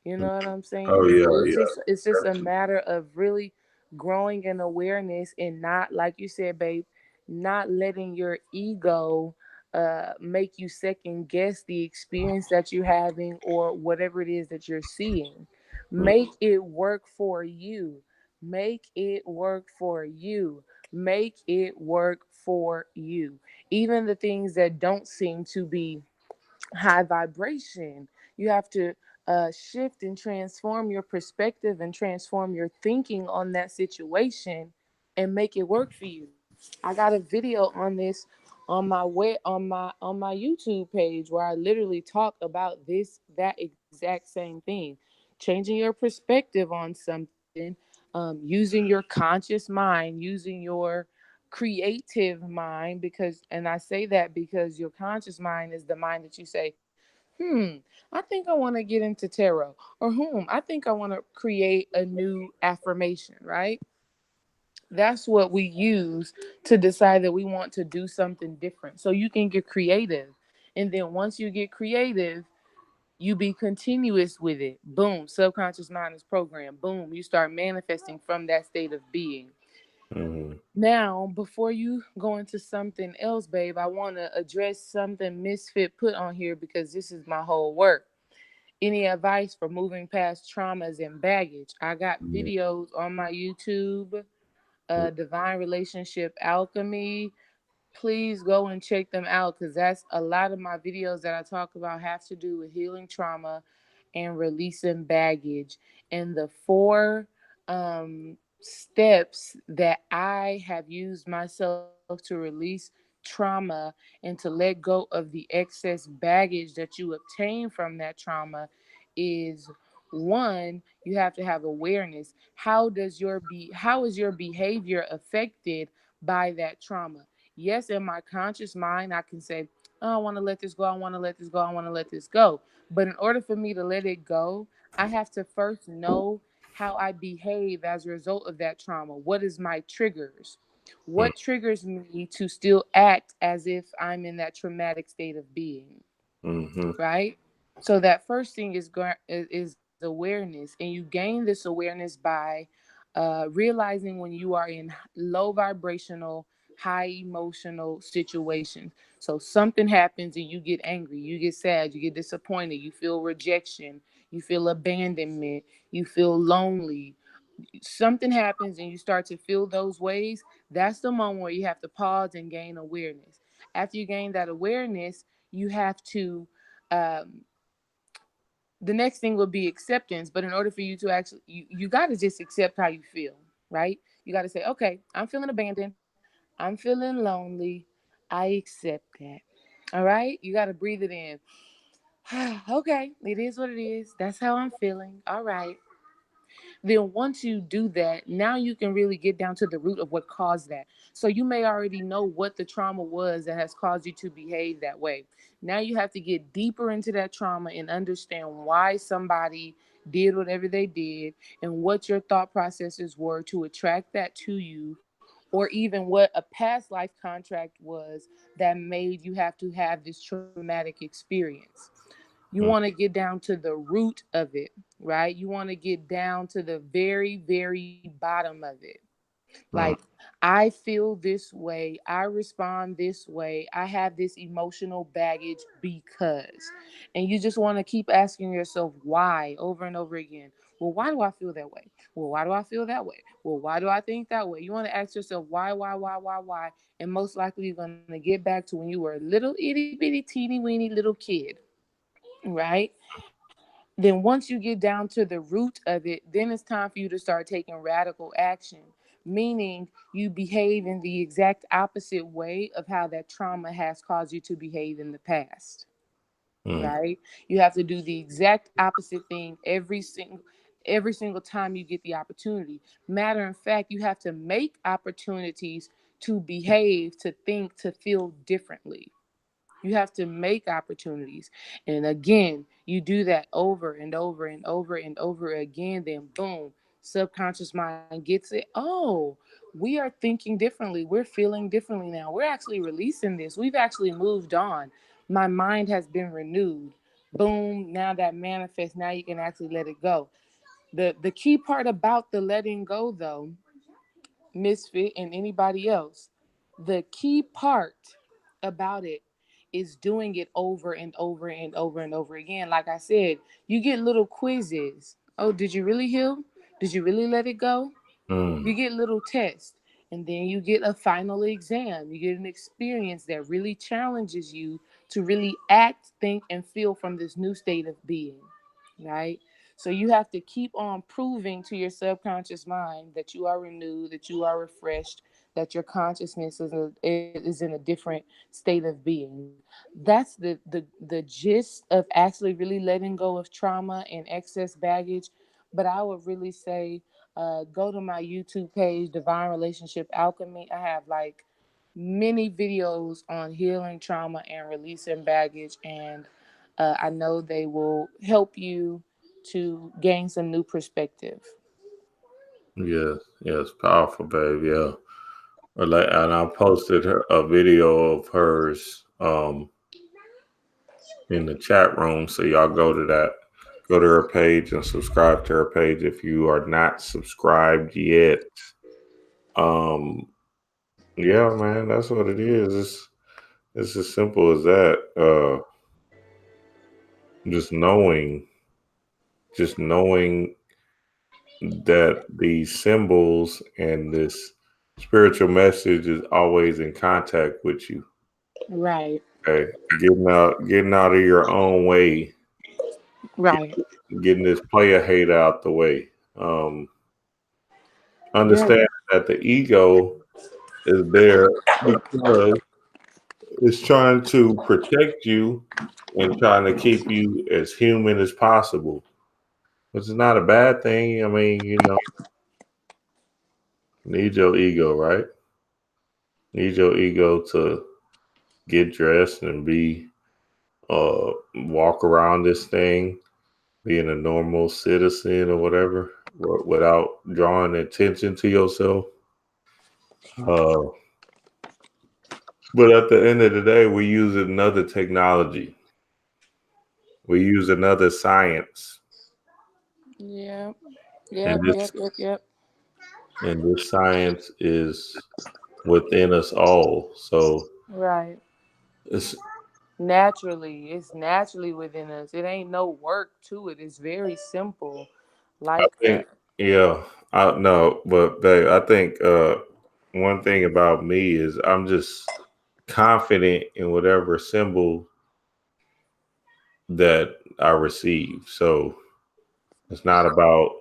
You know what I'm Oh saying? yeah, So yeah. it's just a matter of really growing in awareness and not, like you said, babe, not letting your ego make you second guess the experience that you're having or whatever it is that you're seeing. Make it work for you. Make it work for you. Make it work for you. Even the things that don't seem to be high vibration. You have to shift and transform your perspective and transform your thinking on that situation and make it work for you. I got a video on this on my way on my YouTube page where I literally talk about that exact same thing. Changing your perspective on something, using your conscious mind, using your creative mind, because, and I say that because your conscious mind is the mind that you say, I think I want to get into tarot, or I think I want to create a new affirmation, right? That's what we use to decide that we want to do something different. So you can get creative. And then once you get creative, you be continuous with it. Boom, subconscious mind is programmed. Boom, you start manifesting from that state of being. Mm-hmm. Now, before you go into something else, babe, I want to address something Misfit put on here because this is my whole work. Any advice for moving past traumas and baggage? I got videos on my YouTube, Divine Relationship Alchemy. Please go and check them out because that's a lot of my videos that I talk about have to do with healing trauma and releasing baggage. And the four steps that I have used myself to release trauma and to let go of the excess baggage that you obtain from that trauma is: one, you have to have awareness. How is your behavior affected by that trauma? Yes, in my conscious mind, I can say, oh, I want to let this go. I want to let this go. I want to let this go. But in order for me to let it go, I have to first know how I behave as a result of that trauma. What is my triggers? What triggers me to still act as if I'm in that traumatic state of being? Mm-hmm. Right? So that first thing is awareness, and you gain this awareness by realizing when you are in low vibrational, high emotional situations. So something happens and you get angry, you get sad, you get disappointed, you feel rejection, you feel abandonment, you feel lonely, something happens and you start to feel those ways, that's the moment where you have to pause and gain awareness. After you gain that awareness, you have to um, the next thing would be acceptance. But in order for you to actually, you got to just accept how you feel, right? You got to say, okay, I'm feeling abandoned, I'm feeling lonely, I accept that. All right, you got to breathe it in. Okay, it is what it is, that's how I'm feeling. All right, then once you do that, now you can really get down to the root of what caused that. So you may already know what the trauma was that has caused you to behave that way. Now you have to get deeper into that trauma and understand why somebody did whatever they did and what your thought processes were to attract that to you, or even what a past life contract was that made you have to have this traumatic experience. You Mm, want to get down to the root of it, right? You want to get down to the very, very bottom of it. Like, mm, I feel this way, I respond this way, I have this emotional baggage because. And you just want to keep asking yourself why over and over again. Well, why do I feel that way? Well, why do I feel that way? Well, why do I think that way? You want to ask yourself why? And most likely you're going to get back to when you were a little itty bitty, teeny weeny little kid, right? Then once you get down to the root of it, then it's time for you to start taking radical action, meaning you behave in the exact opposite way of how that trauma has caused you to behave in the past, mm, right? You have to do the exact opposite thing every single time you get the opportunity. Matter of fact, you have to make opportunities to behave, to think, to feel differently. You have to make opportunities. And again, you do that over and over and over and over again, then boom, subconscious mind gets it. Oh, we are thinking differently. We're feeling differently now. We're actually releasing this. We've actually moved on. My mind has been renewed. Boom, now that manifests. Now you can actually let it go. The key part about the letting go though, Misfit and anybody else, the key part about it is doing it over and over and over and over again. Like I said, you get little quizzes. Oh, did you really heal? Did you really let it go? mm. You get little tests, and then you get a final exam. You get an experience that really challenges you to really act, think, and feel from this new state of being, right? So you have to keep on proving to your subconscious mind that you are renewed, that you are refreshed, that your consciousness is in a different state of being. That's the gist of actually really letting go of trauma and excess baggage. But I would really say go to my YouTube page, Divine Relationship Alchemy. I have like many videos on healing trauma and releasing baggage, and I know they will help you to gain some new perspective. Yes, yes, powerful, babe. Yeah. And I posted a video of hers in the chat room. So y'all go to that, go to her page and subscribe to her page if you are not subscribed yet. Um, yeah, man, that's what it is. It's as simple as that. Just knowing, just knowing that these symbols and this spiritual message is always in contact with you. Right, Okay, getting out of your own way, right. getting this player hate out the way. Yeah, Understand that the ego is there because it's trying to protect you and trying to keep you as human as possible, which is not a bad thing. I mean, need your ego, right? Need your ego to get dressed and be walk around this thing, being a normal citizen or whatever, without drawing attention to yourself. Uh, but at the end of the day, we use another technology. We use another science, yeah, and yep, this yep, yep, yep. and this science is within us all. So Right. it's Naturally. It's naturally within us. It ain't no work to it. It's very simple. I Like think, yeah, I know, but babe, I think one thing about me is I'm just confident in whatever symbol that I receive. So it's not about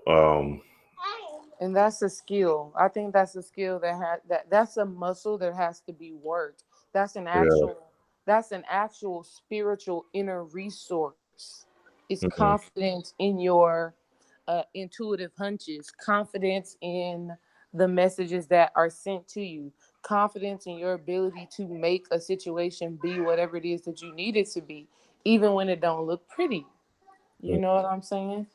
and that's a skill. I think that's a skill that's a muscle that has to be worked. That's an yeah. actual that's an actual spiritual inner resource. It's Mhm. confidence in your intuitive hunches, confidence in the messages that are sent to you, confidence in your ability to make a situation be whatever it is that you need it to be, even when it don't look pretty. You know what I'm saying?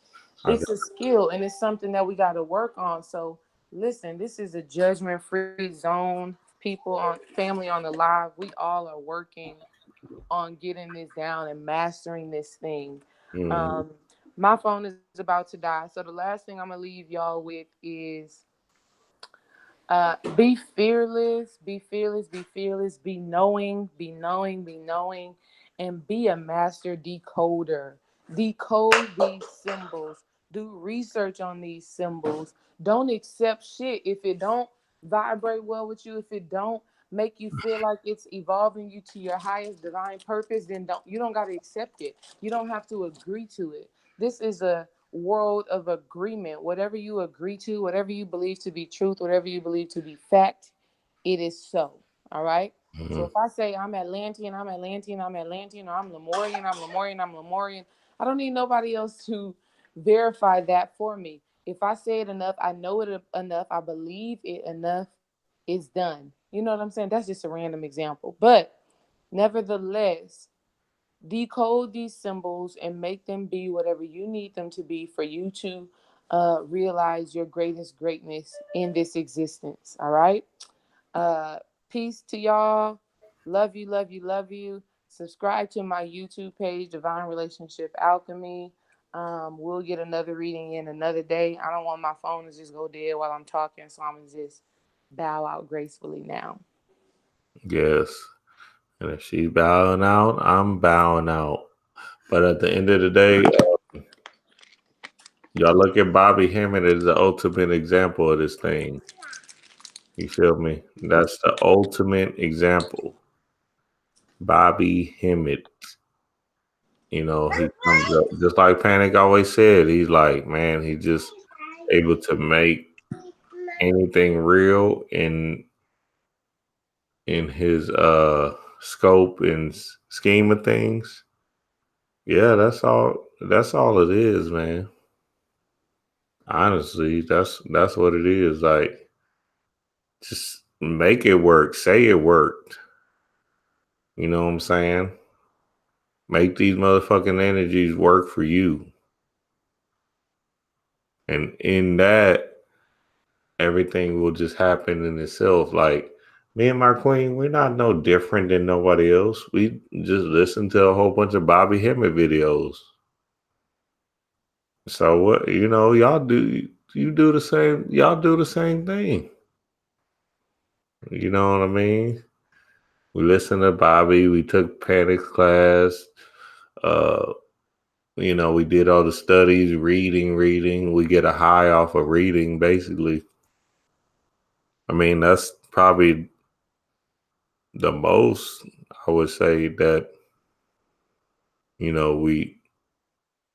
I It's a skill and it's something that we got to work on. So listen, this is a judgment free zone. People on family on the live, we all are working on getting this down and mastering this thing. mhm. Um, my phone is about to die. So the last thing I'm gonna leave y'all with is be fearless, be fearless, be fearless, be knowing, be knowing, be knowing, and be a master decoder. Decode these symbols. Do research on these symbols. Don't accept shit if it don't vibrate well with you. If it don't make you feel like it's evolving you to your highest divine purpose, then don't gotta accept it. You don't have to agree to it. This is a world of agreement. Whatever you agree to, whatever you believe to be truth, whatever you believe to be fact, it is so. All right. So Mhm. if I say I'm Atlantean, I'm Atlantean, I'm Atlantean, or I'm Lemurian, I'm Lemurian, I'm Lemurian, I don't need nobody else to verify that for me. If I say it enough, I know it enough, I believe it enough, it's done. You know what I'm saying? That's just a random example. But nevertheless, decode these symbols and make them be whatever you need them to be for you to realize your greatest greatness in this existence. All right. Uh, Peace to y'all. Love you, love you, love you. Subscribe to my YouTube page, Divine Relationship Alchemy. We'll get another reading in another day. I don't want my phone to just go dead while I'm talking, so I'm gonna just bow out gracefully now. Yes. And if she's bowing out, I'm bowing out. But at the end of the day, y'all look at Bobby Hammond as the ultimate example of this thing. You feel me? That's the ultimate example. Bobby Hammond. You know, he comes up just like Panic always said. He's like, man, he just able to make anything real in his scope and scheme of things. Yeah, that's all it is, man. Honestly, that's what it is. Like, just make it work. Say it worked. You know what I'm saying? Make these motherfucking energies work for you. And in that, everything will just happen in itself. Like me and my queen, we're not no different than nobody else. We just listen to a whole bunch of Bobby Hemmett videos. So what y'all do you do the same y'all do the same thing. You know what I mean? We listen to Bobby, we took Panic's class, uh, we did all the studies, reading. We get a high off of reading, basically. I mean, that's probably the most I would say that, we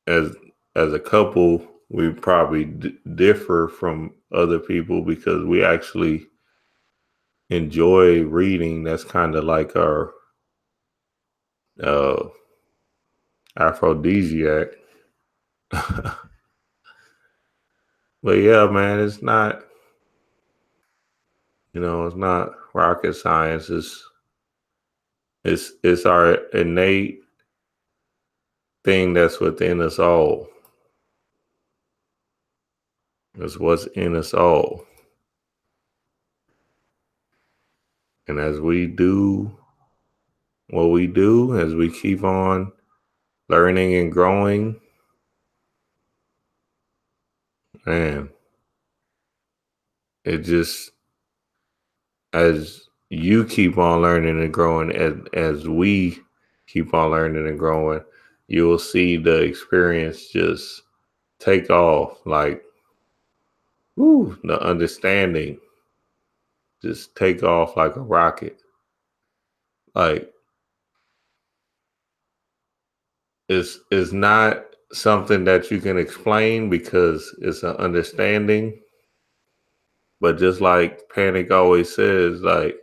as as a couple, we probably differ from other people because we actually enjoy reading. That's kind of like our uh aphrodisiac. But yeah, man, it's not rocket science. It's our innate thing that's within us all. It's what's in us all. And as we do what we do, as we keep on learning and growing, man, it just as you keep on learning and growing, as we keep on learning and growing, you will see the experience just take off. Like, woo, the understanding just take off like a rocket. Like, it's not something that you can explain because it's an understanding. But just like Panic always says, like,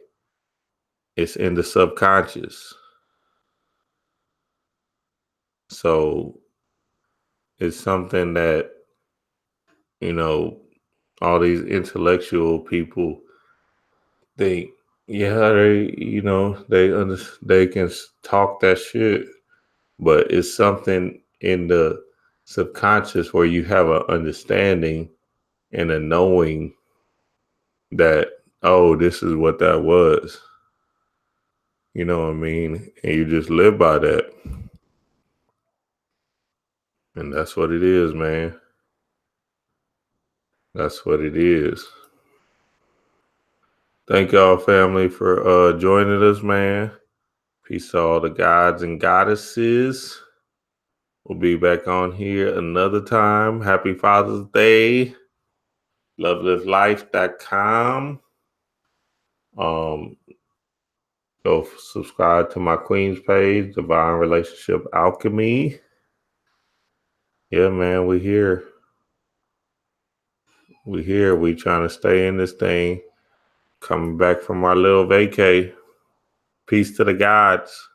it's in the subconscious. So it's something that, you know, all these intellectual people think, yeah, they can talk that shit, but it's something in the subconscious where you have an understanding and a knowing that, oh, this is what that was. You know what I mean? And you just live by that. And that's what it is, man. That's what it is. Thank y'all, family, for joining us, man. Peace to all the gods and goddesses. We'll be back on here another time. Happy Father's Day. LoveLiveLife.com. Go subscribe to my Queen's page, Divine Relationship Alchemy. Yeah, man, we here. We here. We trying to stay in this thing. Coming back from our little vacay. Peace to the gods.